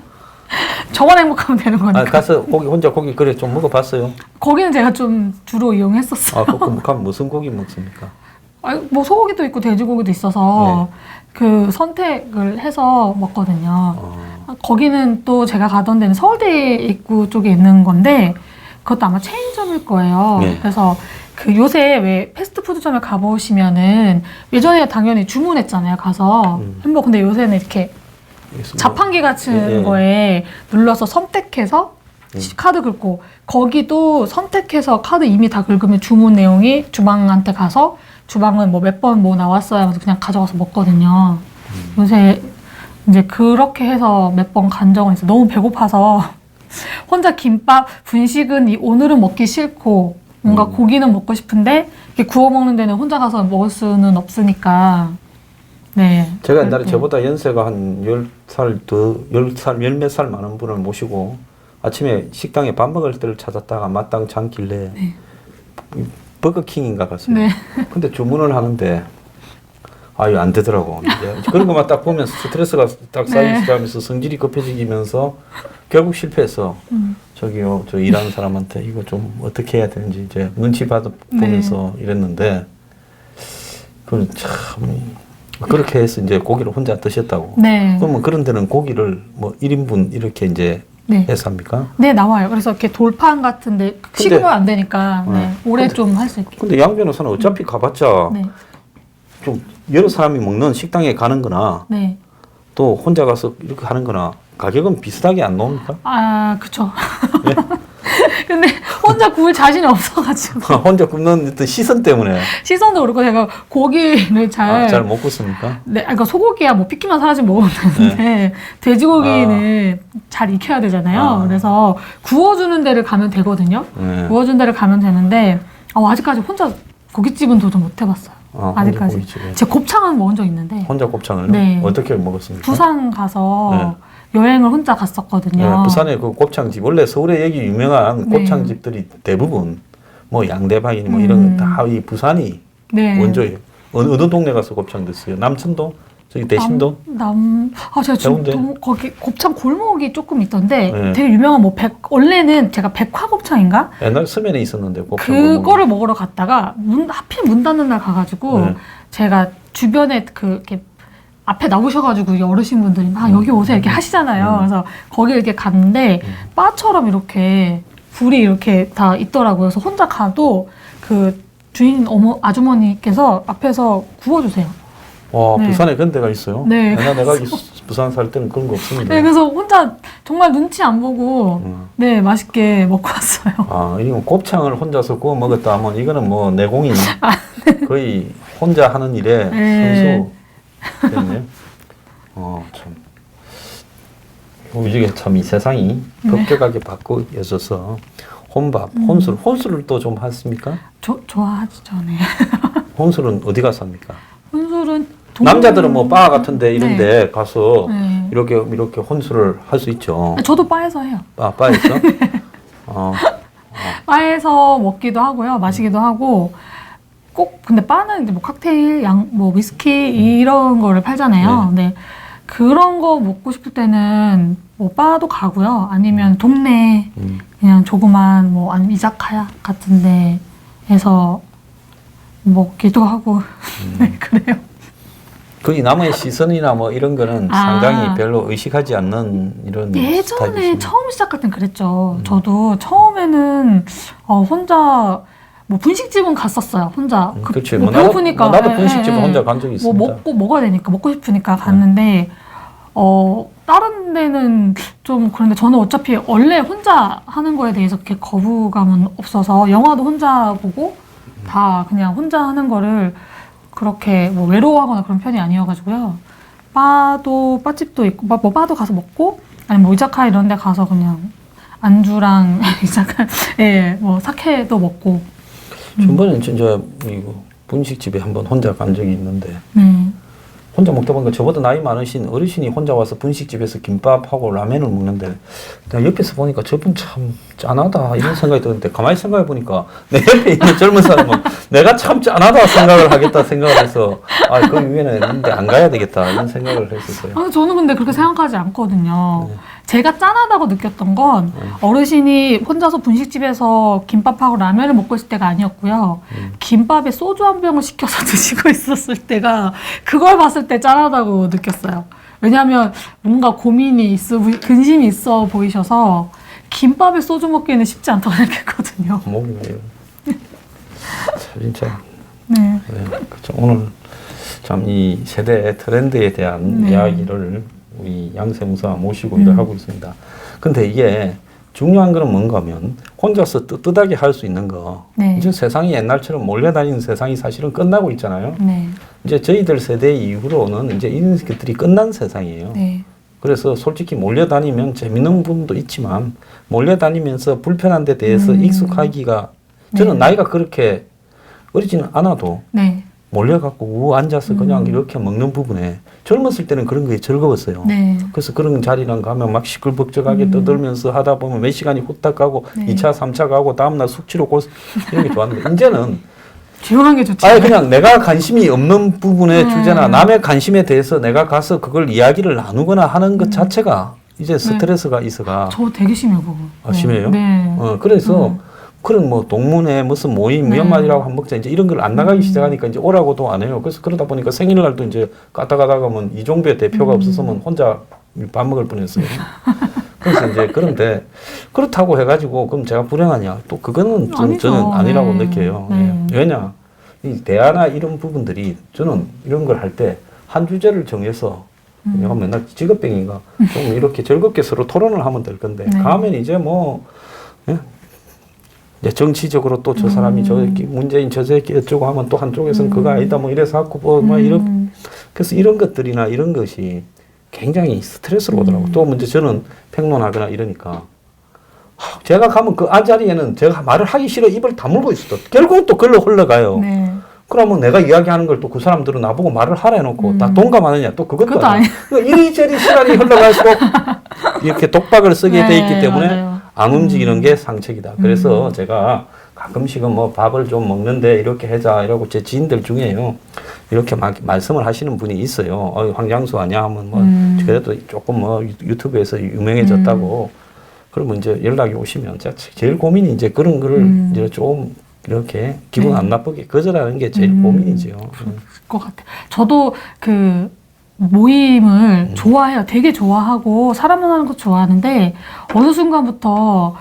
Speaker 2: 저만 행복하면 되는 거니까.
Speaker 1: 가서 혼자 고기 그래 좀 먹어봤어요.
Speaker 2: 거기는 제가 좀 주로 이용했었어요.
Speaker 1: 그럼 무슨 고기 먹습니까?
Speaker 2: 뭐 소고기도 있고 돼지고기도 있어서 그 선택을 해서 먹거든요. 거기는 또 제가 가던 데는 서울대 입구 쪽에 있는 건데 그것도 아마 체인점일 거예요.
Speaker 1: 네.
Speaker 2: 그래서 그 요새 왜 패스트푸드점에 가보시면은 예전에 당연히 주문했잖아요. 가서 햄버거. 근데 요새는 이렇게 자판기 같은 거에 눌러서 선택해서 카드 긁고 거기도 선택해서 카드 이미 다 긁으면 주문 내용이 주방한테 가서 주방은 뭐 몇 번 뭐 나왔어요 하면서 그냥 가져가서 먹거든요. 요새 이제 그렇게 해서 몇 번 간 적은 있어요. 너무 배고파서 혼자 김밥, 분식은 오늘은 먹기 싫고 뭔가 고기는 먹고 싶은데 이렇게 구워 먹는 데는 혼자 가서 먹을 수는 없으니까. 네.
Speaker 1: 제가 옛날에 저보다 연세가 한 10살 더, 10살, 열 몇 살 많은 분을 모시고 아침에 식당에 밥 먹을 때를 찾았다가 마땅치 않길래 버거킹인가 갔어요.
Speaker 2: 네.
Speaker 1: 근데 주문을 하는데 안 되더라고. 이제 그런 것만 딱 보면 스트레스가 딱 쌓이기 시작하면서 성질이 급해지면서 결국 실패해서 저기요 저 일하는 사람한테 이거 좀 어떻게 해야 되는지 이제 눈치 보면서 이랬는데 그건 참 그렇게 해서 이제 고기를 혼자 드셨다고.
Speaker 2: 네.
Speaker 1: 그러면 그런 데는 고기를 뭐 1인분 이렇게 이제 해서 합니까?
Speaker 2: 네, 나와요. 그래서 이렇게 돌판 같은데 식으면 안 되니까 오래 좀 할 수 있게.
Speaker 1: 근데 양 변호사는 어차피 가봤자 좀 여러 사람이 먹는 식당에 가는 거나 또 혼자 가서 이렇게 하는 거나 가격은 비슷하게 안 나옵니까?
Speaker 2: 그쵸. 네? 근데 혼자 구울 자신이 없어가지고.
Speaker 1: 혼자 굽는 어떤 시선 때문에.
Speaker 2: 시선도 그렇고 제가 고기를
Speaker 1: 잘 못 굽습니까?
Speaker 2: 네, 그러니까 소고기야 뭐 피기만 사라지면 먹으면 되는데 돼지고기는 잘 익혀야 되잖아요. 그래서 구워주는 데를 가면 되거든요. 구워주는 데를 가면 되는데 아직까지 혼자 고깃집은 도전 못 해봤어요. 아직까지.
Speaker 1: 고깃집에.
Speaker 2: 제가 곱창은 먹은 적 있는데
Speaker 1: 혼자 곱창을
Speaker 2: 네.
Speaker 1: 어떻게 먹었습니까?
Speaker 2: 부산 가서 여행을 혼자 갔었거든요.
Speaker 1: 네, 부산에 그 곱창집 원래 서울에 여기 유명한
Speaker 2: 네.
Speaker 1: 곱창집들이 대부분 뭐 양대박이니 뭐 이런 다 이 부산이
Speaker 2: 네.
Speaker 1: 원조예요. 어느 동네 가서 곱창 드세요? 남천동? 저기 대신동?
Speaker 2: 제가
Speaker 1: 해운대?
Speaker 2: 지금 곱창 골목이 조금 있던데
Speaker 1: 네.
Speaker 2: 되게 유명한 원래는 제가 백화곱창인가?
Speaker 1: 옛날 서면에 있었는데 곱창
Speaker 2: 그거를 먹으러 갔다가 하필 문 닫는 날 가가지고
Speaker 1: 네.
Speaker 2: 제가 주변에 이렇게 앞에 나오셔가지고 이 어르신분들이 막 여기 오세요 이렇게 하시잖아요. 그래서 거기 이렇게 갔는데 바처럼 이렇게 불이 이렇게 다 있더라고요. 그래서 혼자 가도 그 주인 아주머니께서 앞에서 구워주세요.
Speaker 1: 와,
Speaker 2: 네.
Speaker 1: 부산에 그런 데가 있어요?
Speaker 2: 네.
Speaker 1: 옛날 내가 부산 살 때는 그런 거 없었는데.
Speaker 2: 네, 그래서 혼자 정말 눈치 안 보고 네 맛있게 먹고 왔어요.
Speaker 1: 아, 이거 곱창을 혼자서 구워 먹었다 하면 이거는 뭐 내공이 거의 혼자 하는 일에
Speaker 2: 네.
Speaker 1: 선수겠네요. 참. 이게 참 이 세상이 급격하게 바뀌어져서 혼술을 또 좀 하십니까?
Speaker 2: 좋아하죠, 네.
Speaker 1: 혼술은 어디 가서 합니까?
Speaker 2: 혼술은
Speaker 1: 남자들은 뭐 바 같은데 이런
Speaker 2: 네.
Speaker 1: 데 가서
Speaker 2: 네.
Speaker 1: 이렇게 혼술을 할 수 있죠.
Speaker 2: 저도 바에서 해요.
Speaker 1: 바에서?
Speaker 2: 바에서 먹기도 하고요, 마시기도 하고 꼭 근데 바는 이제 뭐 칵테일, 뭐 위스키 이런 거를 팔잖아요. 근데 그런 거 먹고 싶을 때는 뭐 바도 가고요, 아니면 동네 그냥 조그만 뭐 아니면 이자카야 같은 데에서 먹기도 하고 네, 그래요.
Speaker 1: 거기 남의 시선이나 뭐 이런 거는 상당히 별로 의식하지 않는 이런
Speaker 2: 예전에
Speaker 1: 스타일이시네요.
Speaker 2: 처음 시작할 땐 그랬죠. 저도 처음에는 혼자 뭐 분식집은 갔었어요. 혼자.
Speaker 1: 그렇지.
Speaker 2: 뭐
Speaker 1: 뭐
Speaker 2: 배고프니까.
Speaker 1: 나도 분식집 혼자 간 적이 있습니다.
Speaker 2: 뭐 먹어야 되니까 먹고 싶으니까 갔는데 다른 데는 좀 그런데 저는 어차피 원래 혼자 하는 거에 대해서 그렇게 거부감은 없어서 영화도 혼자 보고 다 그냥 혼자 하는 거를 그렇게 뭐 외로워하거나 그런 편이 아니어가지고요. 바집도 있고, 뭐 바도 가서 먹고, 아니면 뭐 이자카 이런 데 가서 그냥 안주랑 이자카, 뭐 사케도 먹고.
Speaker 1: 전번에 진짜 이거 분식집에 한번 혼자 간 적이 있는데
Speaker 2: 네.
Speaker 1: 혼자 먹다 보니까 저보다 나이 많으신 어르신이 혼자 와서 분식집에서 김밥하고 라면을 먹는데 내가 옆에서 보니까 저분 참 짠하다 이런 생각이 드는데 가만히 생각해 보니까 내 옆에 있는 젊은 사람은 내가 참 짠하다 생각을 하겠다 생각을 해서 그 위에는 있는데 안 가야 되겠다 이런 생각을 했었어요.
Speaker 2: 저는 근데 그렇게 생각하지 않거든요. 제가 짠하다고 느꼈던 건 어르신이 혼자서 분식집에서 김밥하고 라면을 먹고 있을 때가 아니었고요. 김밥에 소주 한 병을 시켜서 드시고 있었을 때가 그걸 봤을 때 짠하다고 느꼈어요. 왜냐하면 뭔가 근심이 있어 보이셔서 김밥에 소주 먹기는 쉽지 않다고 생각했거든요.
Speaker 1: 진짜.
Speaker 2: 네.
Speaker 1: 그렇죠. 오늘 참 이 세대 트렌드에 대한 이야기를 우리 양세무사 모시고 일을 하고 있습니다. 근데 이게 중요한 거는 뭔가 하면 혼자서 떳떳하게 할 수 있는 거. 이제 세상이 옛날처럼 몰려다니는 세상이 사실은 끝나고 있잖아요. 이제 저희들 세대 이후로는 이제 이런 것들이 끝난 세상이에요. 그래서 솔직히 몰려다니면 재밌는 부분도 있지만 몰려다니면서 불편한 데 대해서 익숙하기가 저는 나이가 그렇게 어리지는 않아도 몰려갖고 우 앉아서 그냥 이렇게 먹는 부분에 젊었을 때는 그런 게 즐거웠어요. 그래서 그런 자리랑 가면 막 시끌벅적하게 떠들면서 하다 보면 몇 시간이 후딱 가고 2차, 3차 가고 다음날 숙취로 이런 게 좋았는데 이제는
Speaker 2: 조용한 게 좋지.
Speaker 1: 그냥 내가 관심이 없는 부분의 주제나 남의 관심에 대해서 내가 가서 그걸 이야기를 나누거나 하는 것 자체가 이제 스트레스가 있어가.
Speaker 2: 저 되게 심해요, 그거.
Speaker 1: 심해요?
Speaker 2: 네.
Speaker 1: 그래서 그런 뭐 동문회 무슨 모임 연말이라고 한 먹자 이제 이런 걸 안 나가기 시작하니까 이제 오라고도 안 해요. 그래서 그러다 보니까 생일날도 이제 가다 가면 이종배 대표가 없었으면 혼자 밥 먹을 뻔했어요. 그래서 이제 그런데 그렇다고 해가지고 그럼 제가 불행하냐? 또 그거는 저는 아니라고 느껴요. 왜냐? 이 대화나 이런 부분들이 저는 이런 걸 할 때 한 주제를 정해서 내가 맨날 직업병인가 좀 이렇게 즐겁게 서로 토론을 하면 될 건데 가면 이제 뭐 이제 정치적으로 또 저 사람이 저 문재인 저 새끼 어쩌고 하면 또 한쪽에서는 그거 아니다 뭐 이래서 하고 뭐 이런 그래서 이런 것들이나 이런 것이 굉장히 스트레스로 오더라고. 또 먼저 저는 평론하거나 이러니까 제가 가면 그 자리에는 제가 말을 하기 싫어 입을 다물고 있어도 결국은 또 글로 흘러가요. 그러면 내가 이야기하는 걸 또 그 사람들은 나보고 말을 하라 해놓고 다 동감하느냐 또 그것도
Speaker 2: 그것도
Speaker 1: 아니야. 그러니까 이리저리 시간이 흘러갈수록 이렇게 독박을 쓰게 돼 있기 때문에
Speaker 2: 맞아요.
Speaker 1: 안 움직이는 게 상책이다. 그래서 제가 가끔씩은 뭐 밥을 좀 먹는데 이렇게 하자 이러고 제 지인들 중에요. 이렇게 막 말씀을 하시는 분이 있어요. 황장수 아니야 하면 뭐 그래도 조금 뭐 유튜브에서 유명해졌다고. 그러면 이제 연락이 오시면 제가 제일 고민이 이제 그런 거를 이제 좀 이렇게 기분 안 나쁘게 거절하는 게 제일 고민이죠.
Speaker 2: 그럴 것 같아요. 저도 그 모임을 좋아해요. 되게 좋아하고 사람 만나는 거 좋아하는데 어느 순간부터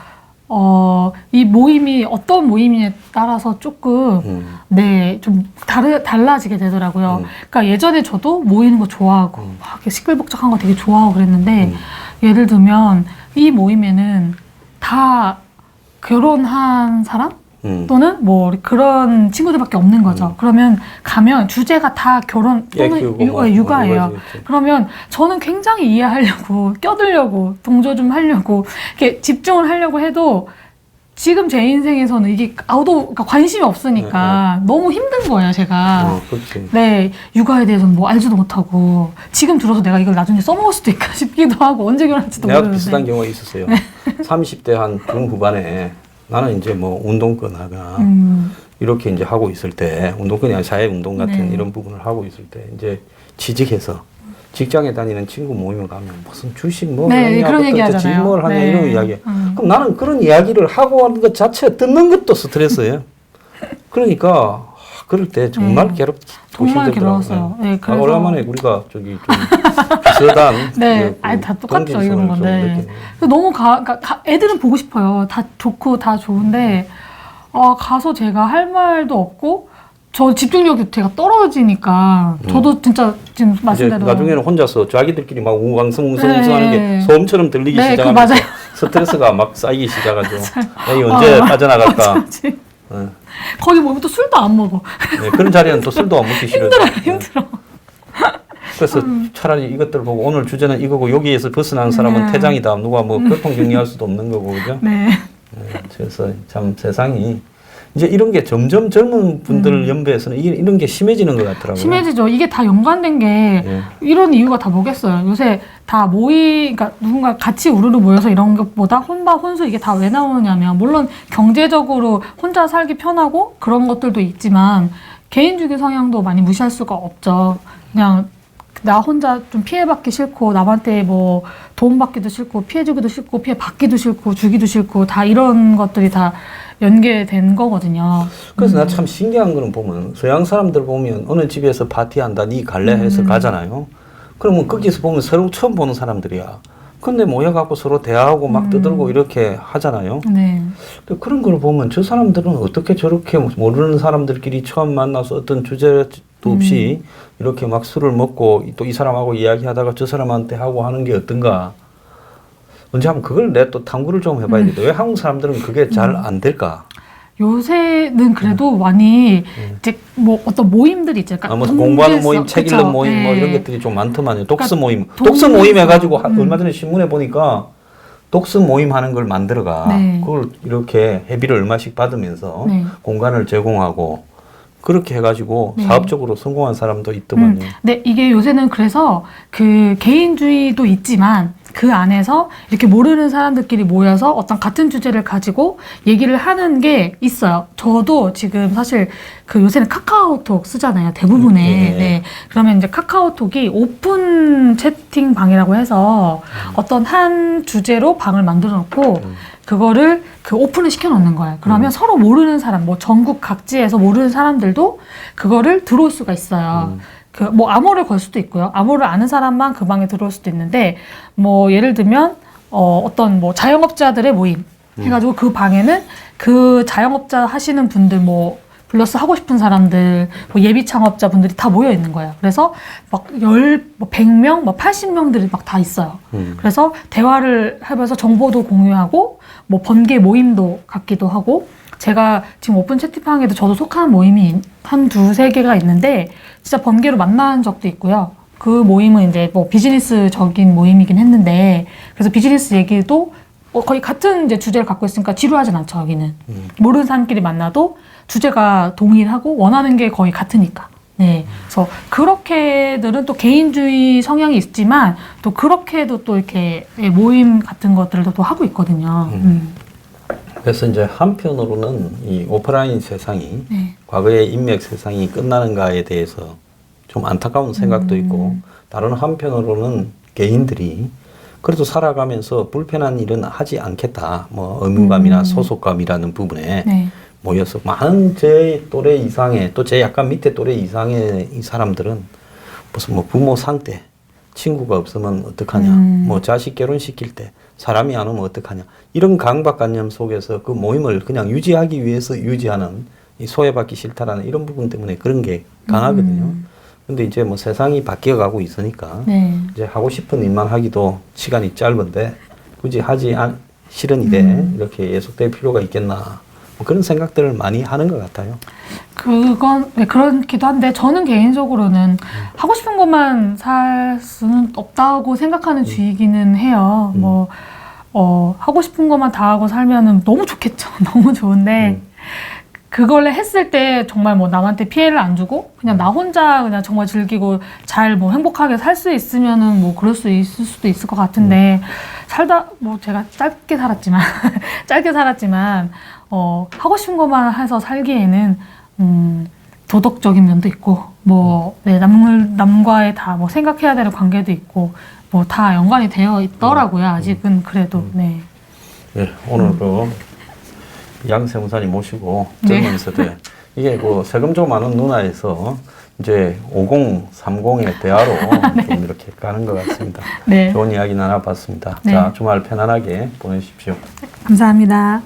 Speaker 2: 이 모임이 어떤 모임에 따라서 조금 네, 좀 달라지게 되더라고요. 그러니까 예전에 저도 모이는 거 좋아하고 막 이렇게 시끌벅적한 거 되게 좋아하고 그랬는데 예를 들면 이 모임에는 다 결혼한 사람? 또는 뭐 그런 친구들밖에 없는 거죠. 그러면 가면 주제가 다 결혼 또는 육아예요. 그러면 저는 굉장히 이해하려고 껴들려고 동조 좀 하려고 이렇게 집중을 하려고 해도 지금 제 인생에서는 이게 그러니까 관심이 없으니까 너무 힘든 거예요, 제가. 네, 육아에 대해서는 뭐 알지도 못하고 지금 들어서 내가 이걸 나중에 써먹을 수도 있까 싶기도 하고 언제 결혼할지도 모르는데.
Speaker 1: 내가 비슷한 경우가 있었어요. 네. 30대 한 중후반에 나는 이제 뭐 운동권 하거나 이렇게 이제 하고 있을 때 운동권이 아니라 사회운동 같은 이런 부분을 하고 있을 때 이제 취직해서 직장에 다니는 친구 모임을 가면 무슨 주식 뭐
Speaker 2: 그런 얘기 하잖아요.
Speaker 1: 질문을 하냐 이런 이야기. 그럼 나는 그런 이야기를 하고 하는 것 자체 듣는 것도 스트레스예요. 그러니까 그럴 때 정말 괴롭고
Speaker 2: 정말
Speaker 1: 힘들더라고요.
Speaker 2: 괴로웠어요. 네, 그래서
Speaker 1: 오랜만에 우리가 저기 좀 비슷한
Speaker 2: 네, 아니 다 똑같죠 이런 건데. 너무 그러니까 애들은 보고 싶어요. 다 좋고 다 좋은데 가서 제가 할 말도 없고 저 집중력이 제가 떨어지니까 저도 진짜 지금 말씀대로
Speaker 1: 나중에는 혼자서 자기들끼리 막 웅성웅성하는 게 소음처럼 들리기 시작하면서 스트레스가 막 쌓이기 시작하죠. 에이, 언제 빠져나갈까?
Speaker 2: 거기 모이면 또 술도 안 먹어.
Speaker 1: 네, 그런 자리는 또 술도 안 먹기 싫어요.
Speaker 2: 힘들어.
Speaker 1: 그래서 차라리 이것들 보고 오늘 주제는 이거고 여기에서 벗어난 사람은 퇴장이다. 누가 뭐 교통 정리할 수도 없는 거고 그죠?
Speaker 2: 네.
Speaker 1: 그래서 참 세상이 이제 이런 게 점점 젊은 분들 연배에서는 이런 게 심해지는 것 같더라고요.
Speaker 2: 심해지죠. 이게 다 연관된 게 이런 이유가 다 뭐겠어요. 요새 다 그러니까 누군가 같이 우르르 모여서 이런 것보다 혼수 이게 다 왜 나오느냐면 물론 경제적으로 혼자 살기 편하고 그런 것들도 있지만 개인주의 성향도 많이 무시할 수가 없죠. 그냥 나 혼자 좀 피해받기 싫고 남한테 뭐 도움받기도 싫고 피해주기도 싫고 피해받기도 싫고 주기도 싫고 다 이런 것들이 다 연계된 거거든요.
Speaker 1: 그래서 나 참 신기한 거는 보면 서양 사람들 보면 어느 집에서 파티한다 니 갈래 해서 가잖아요. 그러면 거기서 보면 새로 처음 보는 사람들이야. 근데 모여갖고 서로 대화하고 막 떠들고 이렇게 하잖아요.
Speaker 2: 네.
Speaker 1: 근데 그런 걸 보면 저 사람들은 어떻게 저렇게 모르는 사람들끼리 처음 만나서 어떤 주제도 없이 이렇게 막 술을 먹고 또 이 사람하고 이야기하다가 저 사람한테 하고 하는 게 어떤가. 언제 한번 그걸 내가 또 탐구를 좀 해봐야겠다. 왜 한국 사람들은 그게 잘 안 될까?
Speaker 2: 요새는 그래도 많이 이제 뭐 어떤 모임들이 있죠. 그러니까
Speaker 1: 무슨 공부하는 모임, 책 읽는 모임 뭐 이런 것들이 좀 많더만요. 독서 모임. 독서 모임 해가지고 얼마 전에 신문에 보니까 독서 모임 하는 걸 만들어가. 그걸 이렇게 회비를 얼마씩 받으면서 공간을 제공하고 그렇게 해가지고 사업적으로 성공한 사람도 있더만요.
Speaker 2: 네, 이게 요새는 그래서 그 개인주의도 있지만 그 안에서 이렇게 모르는 사람들끼리 모여서 어떤 같은 주제를 가지고 얘기를 하는 게 있어요. 저도 지금 사실 그 요새는 카카오톡 쓰잖아요. 대부분의. 네. 그러면 이제 카카오톡이 오픈 채팅방이라고 해서 어떤 한 주제로 방을 만들어 놓고 그거를 오픈을 시켜 놓는 거예요. 그러면 서로 모르는 사람, 뭐 전국 각지에서 모르는 사람들도 그거를 들어올 수가 있어요. 뭐 암호를 걸 수도 있고요. 암호를 아는 사람만 그 방에 들어올 수도 있는데, 뭐 예를 들면 어떤 뭐 자영업자들의 모임 해가지고 그 방에는 그 자영업자 하시는 분들 뭐 플러스 하고 싶은 사람들, 뭐 예비 창업자 분들이 다 모여 있는 거예요. 그래서 막 100명, 뭐 80명들이 막 다 있어요. 그래서 대화를 하면서 정보도 공유하고, 뭐 번개 모임도 갖기도 하고, 제가 지금 오픈 채팅방에도 저도 속하는 모임이 한 두세 개가 있는데, 진짜 번개로 만난 적도 있고요. 그 모임은 이제 뭐 비즈니스적인 모임이긴 했는데, 그래서 비즈니스 얘기도 거의 같은 이제 주제를 갖고 있으니까 지루하진 않죠, 여기는. 모르는 사람끼리 만나도 주제가 동일하고 원하는 게 거의 같으니까. 네. 그래서 그렇게들은 또 개인주의 성향이 있지만 또 그렇게도 또 이렇게 모임 같은 것들도 또 하고 있거든요.
Speaker 1: 그래서 이제 한편으로는 이 오프라인 세상이
Speaker 2: 네.
Speaker 1: 과거의 인맥 세상이 끝나는가에 대해서 좀 안타까운 생각도 있고 다른 한편으로는 개인들이 그래도 살아가면서 불편한 일은 하지 않겠다. 뭐 의무감이나 소속감이라는 부분에
Speaker 2: 네.
Speaker 1: 모여서 많은 제 또래 이상의 또 제 약간 밑에 또래 이상의 이 사람들은 무슨 뭐 부모 상태 친구가 없으면 어떡하냐 뭐 자식 결혼시킬 때 사람이 안 오면 어떡하냐 이런 강박관념 속에서 그 모임을 그냥 유지하기 위해서 유지하는 이 소외받기 싫다라는 이런 부분 때문에 그런 게 강하거든요. 근데 이제 뭐 세상이 바뀌어가고 있으니까
Speaker 2: 네.
Speaker 1: 이제 하고 싶은 일만 하기도 시간이 짧은데 굳이 싫은 일에 이렇게 예속될 필요가 있겠나 뭐 그런 생각들을 많이 하는 것 같아요.
Speaker 2: 그건 네, 그렇기도 한데 저는 개인적으로는 하고 싶은 것만 살 수는 없다고 생각하는 주의기는 해요. 뭐 하고 싶은 것만 다 하고 살면은 너무 좋겠죠. 너무 좋은데 그걸 했을 때 정말 뭐 남한테 피해를 안 주고 그냥 나 혼자 그냥 정말 즐기고 잘 뭐 행복하게 살 수 있으면은 뭐 그럴 수 있을 수도 있을 것 같은데 살다 뭐 제가 짧게 살았지만 하고 싶은 것만 해서 살기에는 도덕적인 면도 있고 뭐 네, 남과의 다 뭐 생각해야 되는 관계도 있고 뭐 다 연관이 되어 있더라고요. 아직은 그래도 네.
Speaker 1: 네, 오늘 그 양세 목사님 모시고 젊은 세대 이게 그 세금 좀 많은 누나에서 이제 5030의 대화로 좀 이렇게 가는 것 같습니다.
Speaker 2: 네.
Speaker 1: 좋은 이야기 나눠봤습니다.
Speaker 2: 네.
Speaker 1: 자, 주말 편안하게 보내십시오.
Speaker 2: 감사합니다.